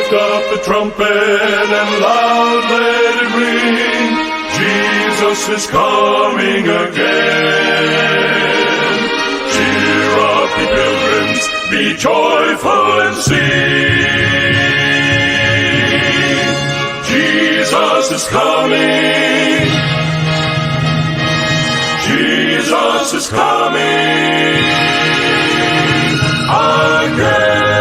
Take up the trumpet and loud let it ring. Jesus is coming again. Cheer up, ye pilgrims, be joyful and sing. Jesus is coming. Jesus is coming again.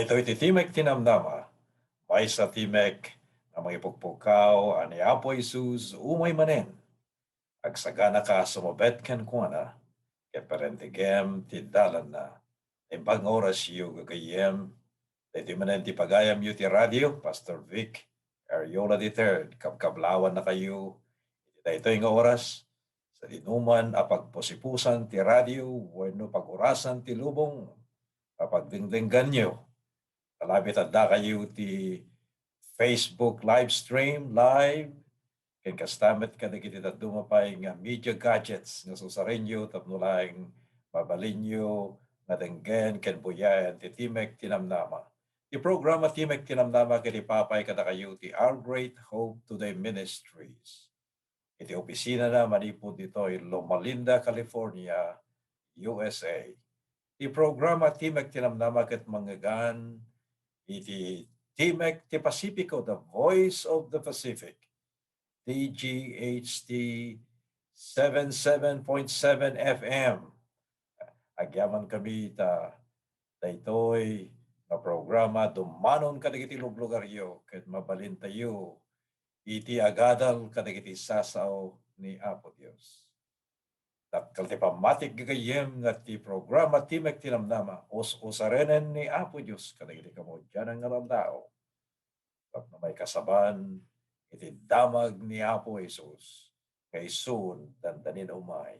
Ito iti Timek Tinamnama, may sa Timek na mga ipugpukaw, ani Apo Isus, umay manen. Agsagana ka sumabet ken kuana, ket parentigem ti dalan na. Imbang oras yu gagayem, iti manen ti pagayam yu ti radio, Pastor Vic, Ariola III, kapkablawan na kayo, ito nga oras, sa dinuman apagposipusan ti radio, bueno pagurasan ti lubong, apagdingdinggan nyo. Kalabit at da kayo ti Facebook live stream, live. Ken kastamit ka na kiti dumapay nga media gadgets nga susarinyo, tapno lang mabalinyo, nga denggen, ken buyayan, ti Timek Tinamnama. Ti programa Timek Tinamnama kiti papay kada kayo ti Our Great Hope Today Ministries. Iti opisina na manipod dito ay Loma Linda, California, USA. Ti programa Timek Tinamnama ket manggagan iti Timek ti Pacifico, the Voice of the Pacific, TGHT 77.7 FM. Agyaman kami ito'y na programa dumanon kadagiti lugar-lugaryo ket mabalin tayo iti agadal kadagiti sasaw ni Apo Dios. Dakkel ti pamatik gagayem nga ti programa Timek Tinamnama usarenen ni Apo Dios kadagiti kamudyan nga tao. Tapno may kasaban iti damag ni Apo Jesus kay soon dandanin umay.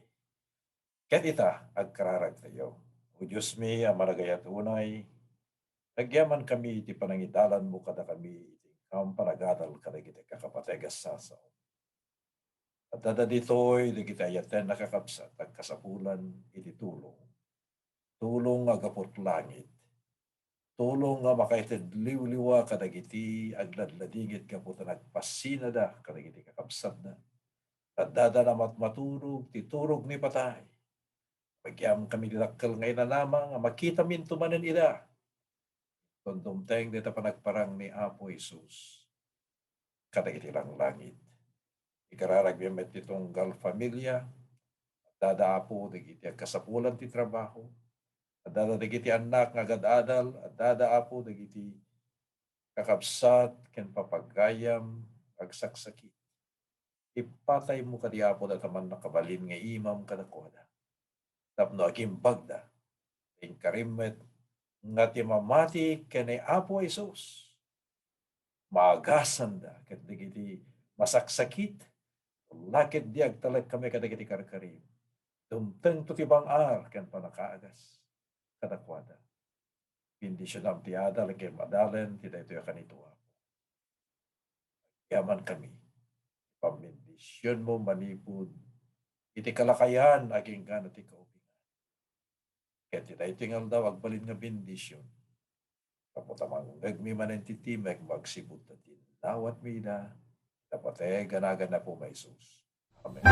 Ket ita agkararag tayo. O Diyos mi amaragayat unay, nagyaman kami iti panangidalan mo kada kami iti kampanagadal kadagiti kakapategas sasaw. At dada dito'y digiti ayaten nakakapsat ang kasapulan iti tulong. Tulong nga gapot langit. Tulong nga makaited liwliwa kadagiti agladladingit gapot na nagpasinada kadagiti kakapsat na. At dada na matmaturog ti turog ni patay. Pagyam kami dilakkel ngayon na lamang makita min tumanen ida. Tundumteng dita panagparang ni Apo Jesus. Kadagiti lang langit. Ikararag biyamet itong Galfamilia, dada apo, digiti ang kasapulan ti trabaho, at dada digiti anak nga gadadal, at dada apo, digiti kakabsat, ken papagayam, agsaksakit. Ipatay mo kadi apo dataman nakabalin nga imam kadakwada. Tapno agimbag da, karimet, nga ti mamati ken Apo Jesus. Maagasan da, ket digiti masaksakit, lakit diag talag kami kadagiti karkarim. Dumteng to tibang ar ken panakaagas kadakwada. Bendisyon am ti ada lagi madalen ti daytoy kanituwa. Yaman kami. Pamendisyon mo manipud iti kalakayan aging gana ti kaupingan. Ket ti daytoy nga daw agbalin nga bendisyon. Kaputamang nagmimanen ti Timek magsibut na tin. Nawat mida dapat ganagan na po may Jesus. Amen.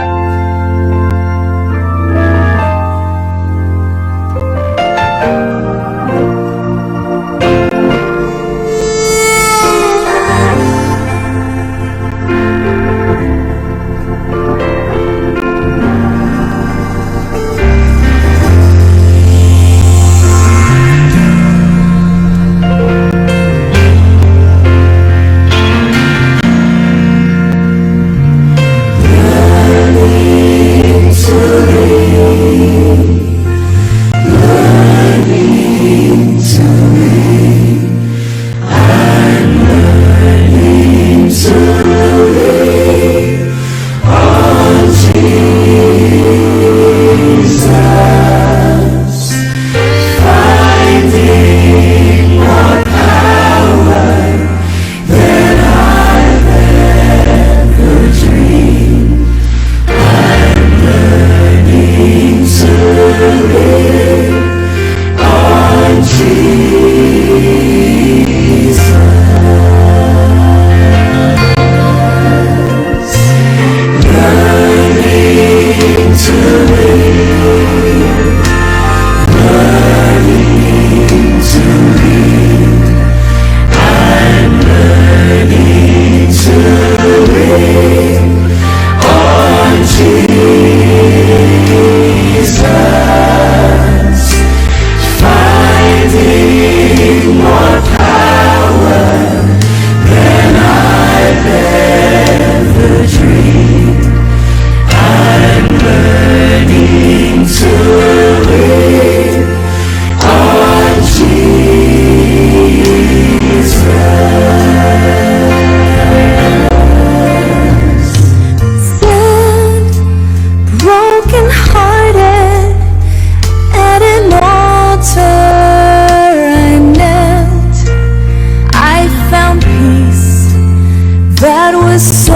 so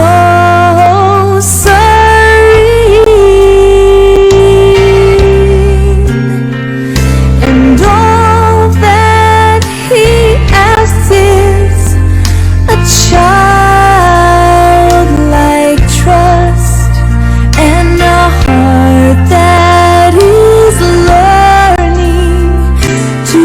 serene, and all that he asks is a childlike trust and a heart that is learning to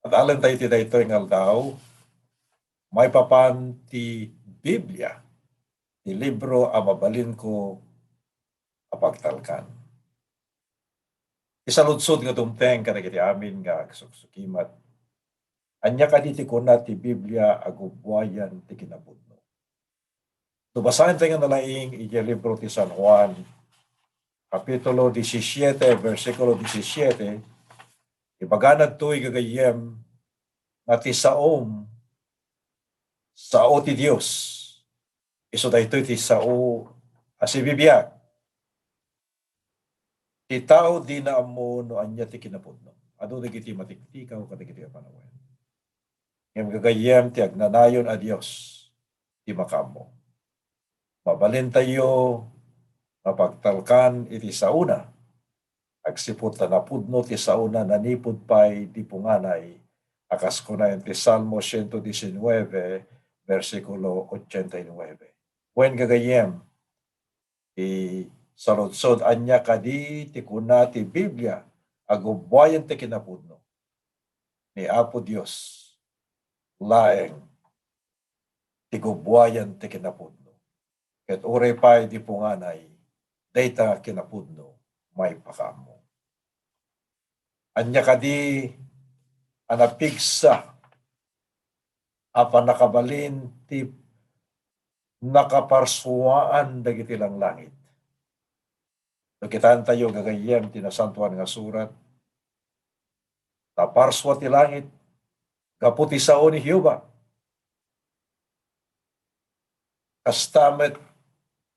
At alam tayo ti daytoy nga aldaw, may papan ti Biblia, ti libro a mabalin ko apagtalkan. Isaludsod nga tumteng kadagiti amin nga kasuksukimat. Anya kaditi ko na ti Biblia agubwayan ti kinapudno. Tubasahin tayo nga nalaing iti libro ti San Juan, Kapitulo 17, versikulo 17, ibaganad to'y gagayem na ti sao ti Diyos. Iso daytoy ti sao si bibiyag. Ti tao di na amo no anya ti kinapudno. Ado dagiti matiktikaw kadagiti panawen. Ngem gagayem ti agnanayon a Dios ti makamo. Mabalin tayo mapagtalkan iti sauna. Agsipot na napudno ti sauna nanipod pay di punganay. Akas ko na ti Salmo 119, versikulo 89. Wen gagayem, ti saludsod anya kadi ti kuna ti Biblia, agubwayan ti kinapudno. Ni Apo Dios, laeng, ti gubwayan ti kinapudno. Ket uray pay di punganay, dayta kinapudno, may pakamo. Anya kadi anapigsa apa nakabalin ti nakaparsuaan dagiti lang langit. Nakitaan tayo gagayem ti nasantuan nga surat. Naparswa ti langit kaputi sao ni Hiuba. Kastamet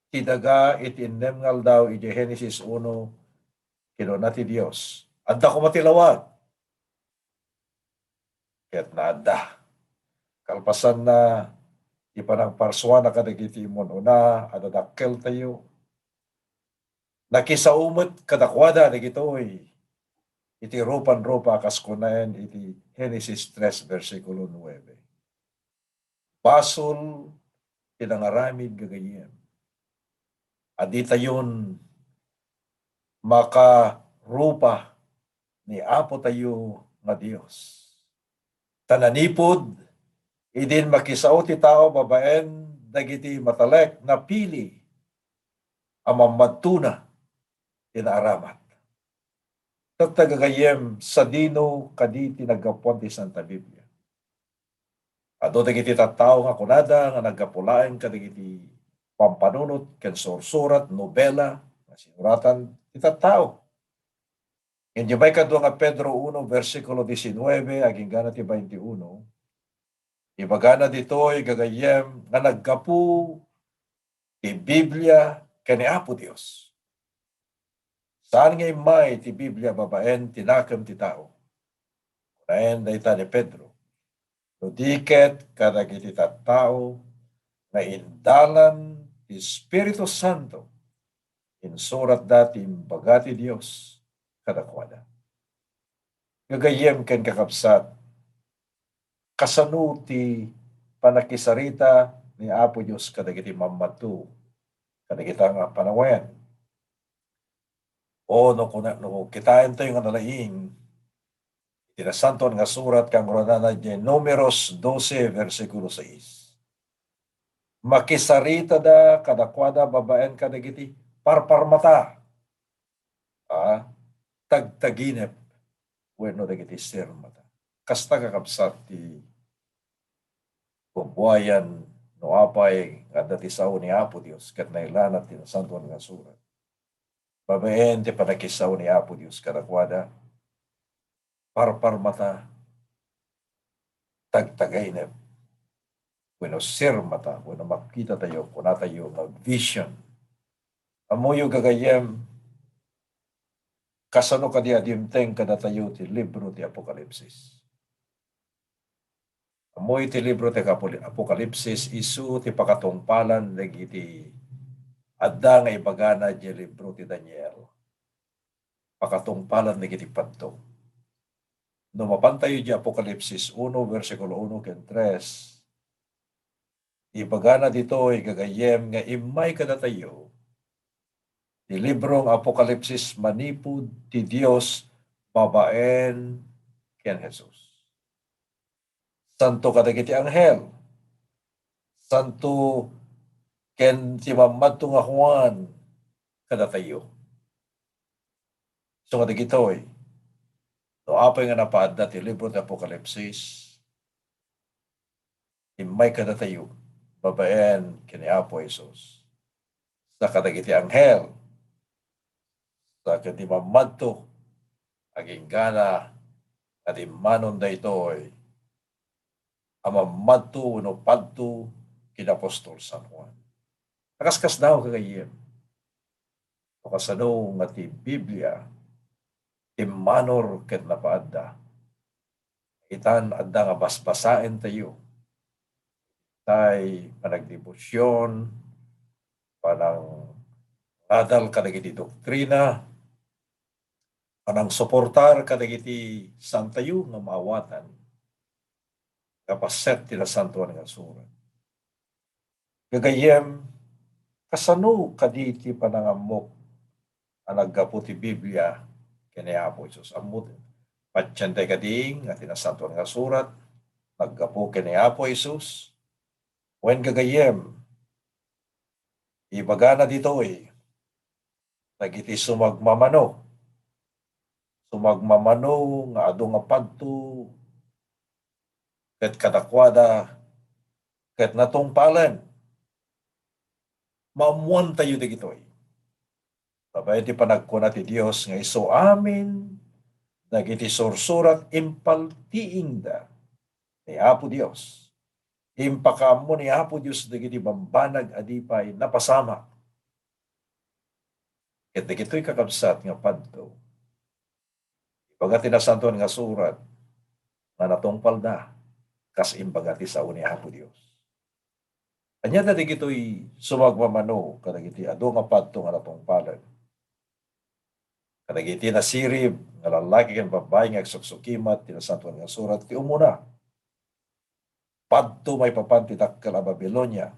ti daga iti innemngal daw iti Genesis 1 kinuna ti Dios. Adda ko matilawag. Kaya't naadda. Kalpasan na ipanang parswa na kadagiti mon una, adadakkel tayo. Nakisaumot kadakwada dagitoy iti rupan-rupa kas kunayan iti Genesis 3 versikulo 9. Basol tinangaramid gagayem. Adi tayon makarupa ni Apo tayo nga Dios. Tananipod idin makisao ti tao babaen dagiti matalek na pili amamadtuna tinaaramat. Tagtagagayem sa dino kaditi naggapuan ti Santa Biblia. Ado dagiti tattao nga kunada nga nagapulaen kadagiti pampanunot ken sursurat nobela nga sinuratan ti tattao. Inyo may kadwa nga Pedro 1 versikulo 19 aging gana ti 21. Ibagana ditoy gagayem nga naggapu ti Biblia ken ni Apo Dios. Saan nga imay ti Biblia babaen tinakam ti tao. Kunaen dayta ni Pedro. Nudiket kadagiti tattao nga indalan ti Espiritu Santo insurat dati imbaga ti Dios kadakwada. Gagayem ken kakabsat kasano ti panakisarita ni Apo Dios kadagiti mamatu kadagiti nga panawen. O no kitain tayo nga nalaing tinasanton nga surat kang Ronana di Numeros 12 versikulo 6. Makisarita da kadakwada babaen kadagiti parparmata. Tagtaginep wenno dagiti sirmata. Kasta kakabsat ti bubuayan no apay nga dati sao ni Apo Dios ket nailanat tinasanton nga surat. Babaen ti panakisaw ni Apo Dios kadakwada parparmata tagtagaynep wenno sirmata wenno makita tayo kuna tayo nga vision. Amuyo gagayem kasano kadi adimteng kada tayo ti libro ti Apokalipsis. Amoy ti libro ti Apokalipsis isu ti pakatungpalan dagiti adda nga ibagana di libro ti Daniel. Pakatungpalan dagiti padto. No mapantayo di Apokalipsis 1 versikulo 1 ken 3. Ibagana ditoy gagayem nga imay kada tayo ti librong Apokalipsis manipud ti Dios babaen ken Jesus. Santo kadagiti anghel. Santo ken ti mamadto nga Juan kada tayo. So kadagitoy no apay nga napaadda ti libro ti Apokalipsis imay kada tayo babaen ken ni Apo Jesus. Sa kadagiti anghel sa kadi mamadto aging gana at imanon daytoy amamadto no padto kina Apostol San Juan. Nakaskas daw kagayem. Kasano nga ti Biblia imanor ket napaadda. Itan adda nga basbasaen tayo. Tay panagdebosyon, panang adal kadagiti doktrina, panang suportar kadagiti santayo nga maawatan. Kapaset ti nasantuan nga surat. Gagayem kasano kaditi panangamok ang naggapu ti Biblia kini Apo Jesus. Amot patyantay kading at tinasantuan nga surat naggapu kini Apo Jesus. Wen gagayem ibagana ditoy dagiti sumagmamano nga adu nga padto ket kadakwada ket natungpalan maamuan tayo dagitoy. Babay ti panagkuna ti Dios nga iso amin dagiti sursurat impaltiing da ni Apo Dios. Impakamo ni Apo Dios dagiti bambanag adipay napasama. Ket dagitoy kakabsat nga padto. Ibaga tinasantuan nga surat nga natungpal da kas imbaga ti sao ni Apo Dios. Anya na digito'y sumagmamano kadagiti adu nga padto nga natungpalan. Kadagiti na sirib, nga lalaki kan babae nga agsuksukimat, tinasantuan nga surat, ti umuna. Padto may papanti dakkel a Babilonia.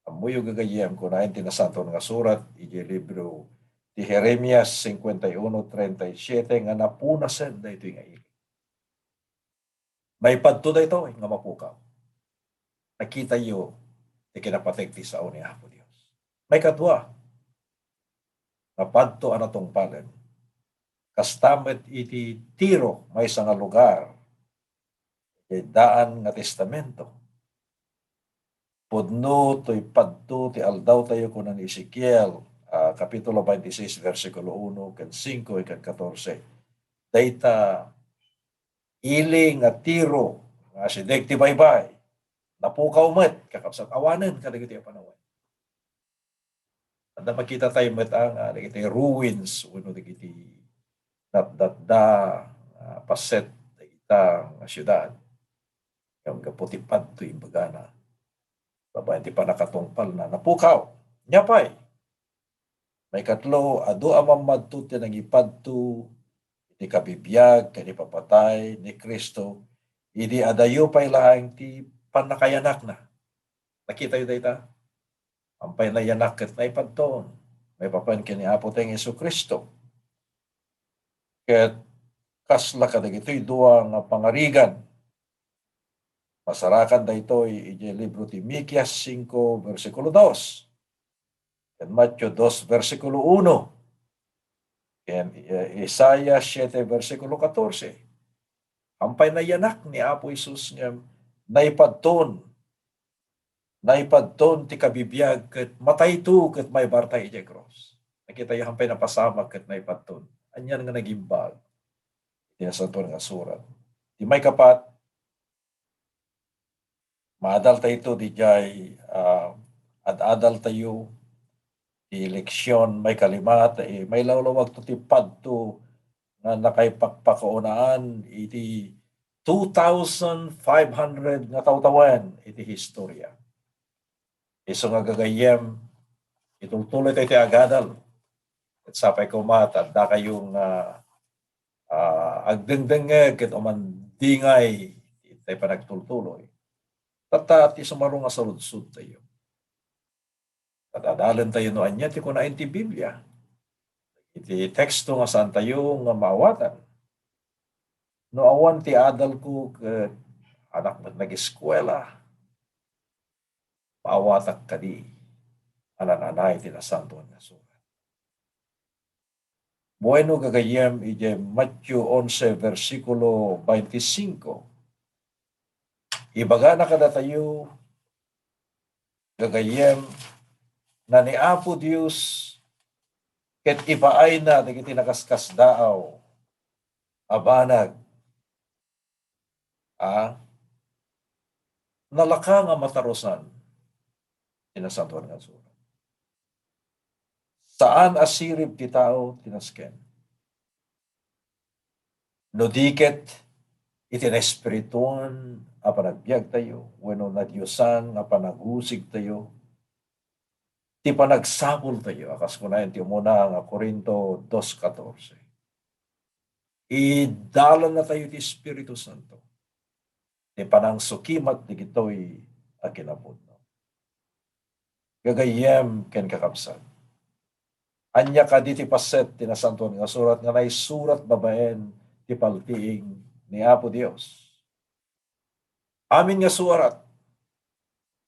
Amuyo gagayem ko na tinasantuan nga surat, iti libro ti Jeremias 51:37 nga napunasen da ito nga ili. May padto da ito nga mapukaw. Nakita yo ti kinapatek ti sao ni Apo Dios. May kadwa, nga padto anatong palen. Kastamet iti Tiro may nga lugar, daan nga testamento. Pudno to'y padto ti aldaw tayo kunan Ezekiel, Kapitulo 26, versikulo 1, kan 5, kan 14. Dayta iling nga Tiro, nga si Degti Baybay, napukaw met, kakapsat awanan kadagiti panawan. At makita tayo met ang dagiti ruins, uno dagiti natdatda, paset, dagita nga syudad. Yung kaputipad to imbagana. Babae di pa nakatungpal na napukaw. Nyapay. May katlo, adu amang madto ng ipadto, iti kabibiyag, kani papatay, ni Kristo, idi adayo pa'y lahang ti panakayanak na. Nakita yun dayta? Ang panayanak ket na ipadton. May papan kini Apo tayong Yesu Kristo. Ket kasla kadagitoy duwa nga pangarigan. Masarakan da ito'y iti libro ti Mikias 5, versikulo 2. Ken Matthew 2, versikulo 1. Ken Isaiah 7, versikulo 14. Ampay na yanak ni Apo Isus nga naipadton ti kabibiyag ket matay to ket may bartay iti cross. Nakita yung hampay napasamak ket naipadton. Anyan nga nagimbag. Tinasantuan nga surat. Di may kapat, maadal tayo di jay ad-adal tayo di eleksyon may kalimat, may lawlawag to ti padto nga nakaipakpakaunaan iti 2,500 nga tawtawan iti historya. Iso nga gagayem, itultuloy tayo ti agadal. At sapay kumata, da kayong agdengdengeg, ket umandingay, tayo pa nagtultuloy. Tata, ti sumarong nga saludsud tayo. At adalan tayo no anya, ti kunain ti Biblia. Iti teksto nga saan tayo nga maawatan. No awan ti adal ko, anak mo't nag-eskwela, maawatak kadi, anananay tinasantuan nga surat. Bueno gagayem ije Matthew 11, versikulo 25. Ibaga na kada tayo, gagayem, na ni Apo Dios, ket ipaay na, dagiti nakaskas daaw, abanag, nalaka nga matarusan, tinasantuan nga surat. Saan asirib ti tao tinasken? No diket iti na-espirituan a panagbiag tayo, wenno na Diyosan a panagusig tayo, ti panagsapol tayo, akas kunayan ti umuna nga Korinto 2:14. Idalan na tayo ti Espiritu Santo. Ti panangsukimat ti gitoy a kinapudno. Gagayem ken kakabsat. Anya kadi ti paset tinasantuan nga surat nga nay surat babaen ti paltiing ni Apo Dios. Amin nga surat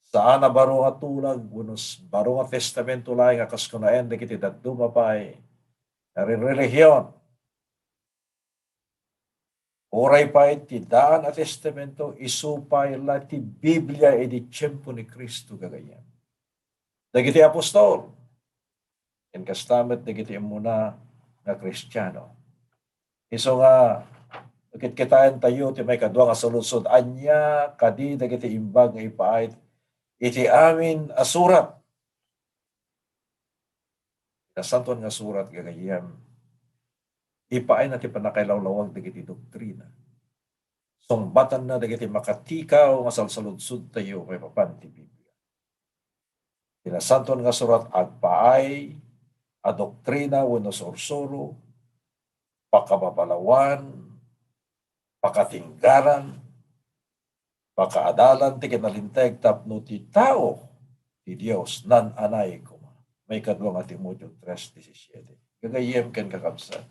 saan na baro nga tulag wenno baro nga testamento laeng nga kaskunaen dagiti dadduma pay relihiyon. Oray pay ti daan a testamento isupay la ti Biblia iti tiempo ni Kristo gagayem. Dagiti apostol ken kastamet dagiti muna nga Kristiyano. Iso nga kit-kitaen tayo ti may kadwa nga saludsod anya kadi dagiti imbag nga ipaay iti amin a surat. Kasantuan nga surat gagayem ipaay na ti panakailawlawag dagiti doktrina. Sungbatan na dagiti makatikaw nga salsaludsod tayo kay papan ti Biblia. Tinasantuan nga surat agpaay a doktrina wenno sursuro pakababalawan, pakatinggaran, pakaadalan ti kinalinteg tapno ti tao ti Dios nan anay kuma. May kadwa nga Timoteo 3:17. Gagayem ken kakabsat.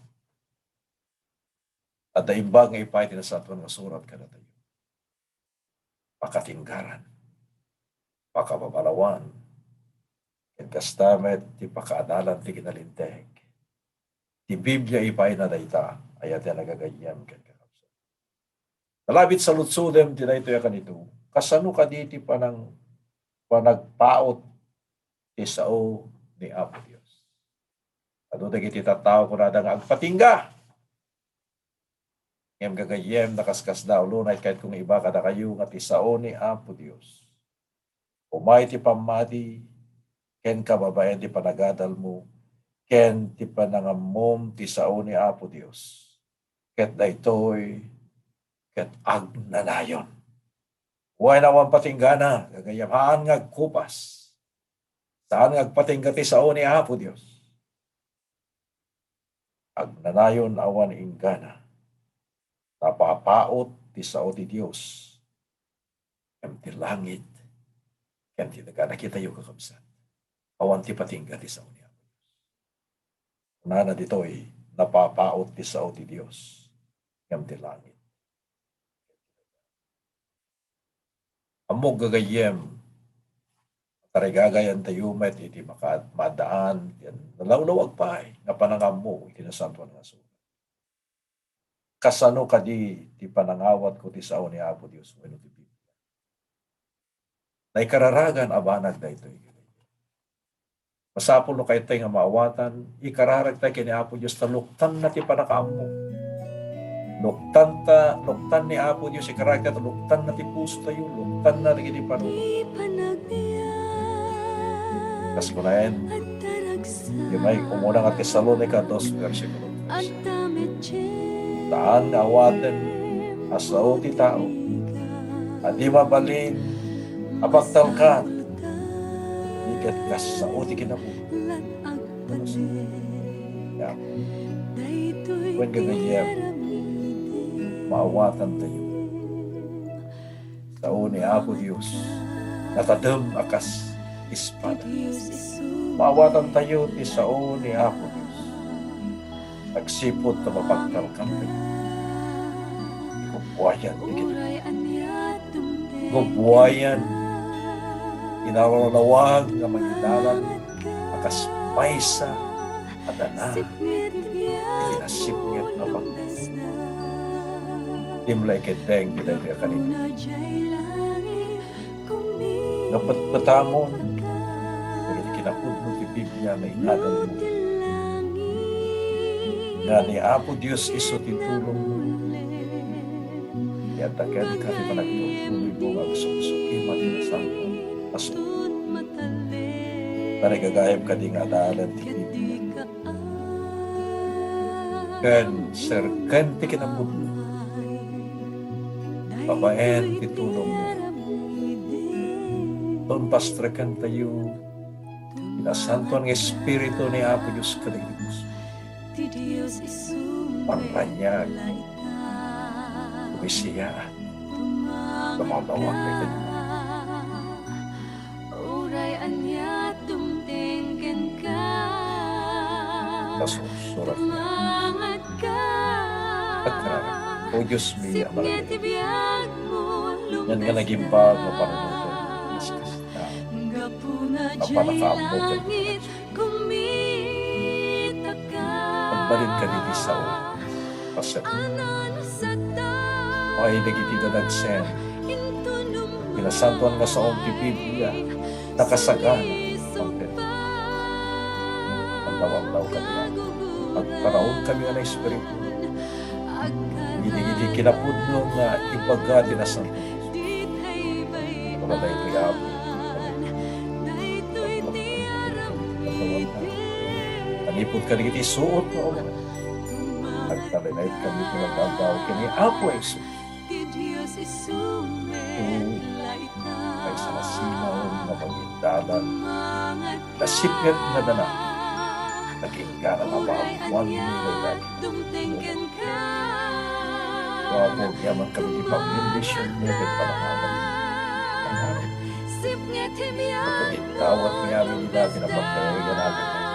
At daimbag nga ipay ti nasatwan nga surat kada tayo. Pakatinggaran, pakababalawan, ken kastamet ti pakaadalan ti kinalinteg. Ti Biblia ipay na dayta ayat yan nagagayem ken kakabsat. Nalabit sa lutsudem ti dayto ya kanito. Kasano ka diti panagpaot ti sao ni Apo Dios. Ano dagiti tattao ko na nga agpatingga. Ngem gagayem nakaskas daw lunay kahit kung iba kada kayo nga ti sao ni Apo Dios. Umay ti pamati ken kababayan ti panagadal mo ken ti panangammom ti sao ni Apo Dios. Ket daytoy ket agnanayon. Huwag naman patinggana, gagayamahan nga kupas. Saan nga patingga ti sao ni Apo Dios. Agnanayon awan inggana. Napapaot ti sao ti Dios. Kem ti langit. Kem ti nagana kita yung kakabsat. Awan ti patingga ti sao ni Apo Dios. Nana ditoy, napapaot ti sao ti Dios. Kem ti langit. Amog gagayem, tarigagayan tayo met, iti madaan, nalawlawag pa nga panangam mo, iti nasantuan nga sulat. Kasano ka ti panangawat ko ti sao ni Apo Dios, wenno ti Biblia. Naikararagan abanag da ito. Masapul no kayo tayo nga maawatan, ikararag tayo kini Apo Dios, taluktan na ti panakaam mo. Luktan ni Apo Dios ikaragta, luktan na ti puso tayo, luktan na rin iti panunod. Kas kunayan, di may umuna nga Tesalonica 2, versikulo 3. Taan nga awaten, asao ti tao, at di mabalin, apagtalkan, ikat kasao ti kinabuhi. Yeah. When gagayem, maawatan tayo. Sao ni Apo Dios, natadem akas espada. Maawatan tayo ti sao ni Apo Dios. Nagsipot na mapagtalkan tayo. Ikubuayan, ikubuayan, inarawawag nga maginalan, akas maysa, at ana, ikinasipngat na pag dimlay keteng kita dia kanina. Dapat betamon, bagi kinapud mo ti Biblia na inadal mo. Nga ni Apo Dios iso titulong mo. Yatakan ka di panagtuloy mo nga gusto-gusto mati na santo. Aso. Narigagayam ka di nga adalan ti Biblia. Kan serkente kinapud mo. Babaen, itulong mo. Doon pastrakan tayo. Inasantuan ng Espiritu ni Apo Diyos kaligos. Pangranyag. Kumisiyaan. Lumabawag kay kanina. Nasusurat niya. Pagkararag. O Diyos mi amalagay. Yan nga nagimbag na panunutin. Iskas na. Napanakaamog yan. Pagbalin ka ni Isao. Paset. Ay nagitida nagsen. Pinasantuan nga sa omti Biblia. Nakasagana. Ang lawang-law ka niya. Pagparaon kami nga na Espiritu. Hindi kinapudno nga ibagati na sa wala ito yapo. Nanipod ka rin isuot na ulan. Nagtalinayot kami pinagagawa kini Apo Iso. Ay sa nasinaw na pangindalan. Nasipyat na dana. nakinggan ang about 1 million lagi. Wapo, yaman kami ipag-indisyon mo kay panangaman. Pagkatitawat niya kami dati na pagkarawigan natin.